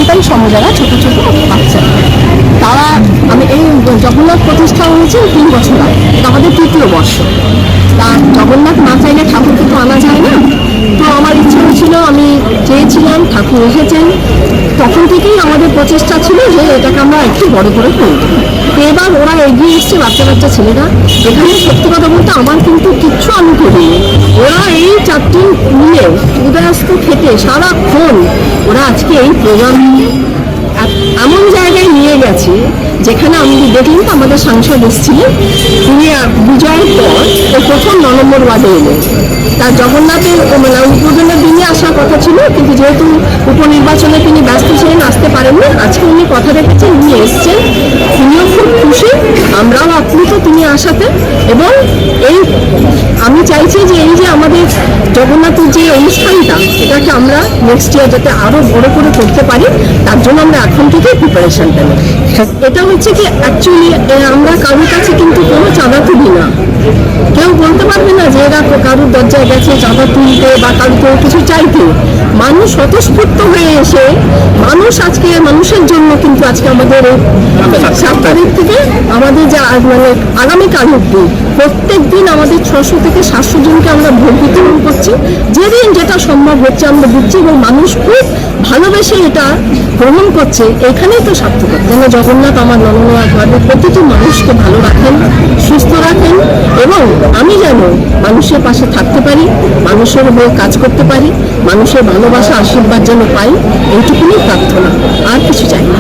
সন্তান সম যারা ছোট ছোট বাচ্চা, তারা আমি এই জগন্নাথ প্রতিষ্ঠা হয়েছে 3 বছর আগে, এটা আমাদের 3য় বর্ষ। তা জগন্নাথ না চাইলে ঠাকুরকে তো আনা যায় না। তো আমার ইচ্ছা হয়েছিল, আমি চেয়েছিলাম, ঠাকুর এসেছেন, তখন থেকেই আমাদের প্রচেষ্টা ছিল যে এটাকে আমরা একটু বড় করে করব। তো এবার ওরা এগিয়ে এসছে, বাচ্চা বাচ্চা ছেলেরা। এখানে সত্যি কথা বলতে আমার কিন্তু কিচ্ছু আমি করিনি, ওরা এই 4টি মিলে উদয়াস্ত খেতে সারাক্ষণ ওরা আজকে এই প্রোগ্রাম এমন জায়গায় নিয়ে গেছে যেখানে আমি দেখলাম তো আমাদের সাংসদ এসেছিলেন, তিনি বিজয়ের পর ও প্রথম 9 নম্বর ওয়ার্ডে এলেন। তার জগন্নাথের মানে উদ্বোধনের দিনে আসার কথা ছিল, কিন্তু যেহেতু উপনির্বাচনে তিনি ব্যস্ত ছিলেন, আসতে পারেননি। আজকে উনি কথা রেখেছেন, উনি এসছেন, তিনিও খুব খুশি, আমরাও আপ্লুত তিনি আসাতে। এবং এই আমি চাইছি যে এই যে আমাদের জগন্নাথের যে অনুষ্ঠানটা, এটাকে আমরা নেক্সট ইয়ার যাতে আরও বড় করে করতে পারি, তার জন্য আমরা এখন থেকেই প্রিপারেশনটা নিই। এটা হচ্ছে কি, অ্যাকচুয়ালি আমরা কারোর কাছে কিন্তু কোনো চাঁদা তুলি না। কেউ বলতে পারবে না যে এরা কারোর দরজায় গেছে চাঁদা তুলতে বা কারোকে কিছু চাইতে। মানুষ স্বতঃস্ফূর্ত হয়ে এসে মানুষ আজকে মানুষের জন্য কিন্তু আজকে আমাদের 7 তারিখ থেকে আমাদের যে মানে আগামীকাল অব্দি প্রত্যেক দিন আমাদের 600 থেকে 700 জনকে আমরা ভোট বিতরণ করছি। যেদিন যেটা সম্ভব হচ্ছে আমরা দিচ্ছি, এবং মানুষ খুব ভালোবেসে এটা গ্রহণ করছে। এখানেই তো সার্থকতা, যেন জগন্নাথ আমার নরনাথ প্রতিটি মানুষকে ভালো রাখেন, সুস্থ রাখেন, এবং আমি যেন মানুষের পাশে থাকতে পারি, মানুষের হয়ে কাজ করতে পারি, মানুষের ভালোবাসা আশীর্বাদ যেন পাই, এইটুকুনি প্রার্থনা, আর কিছু চাই না।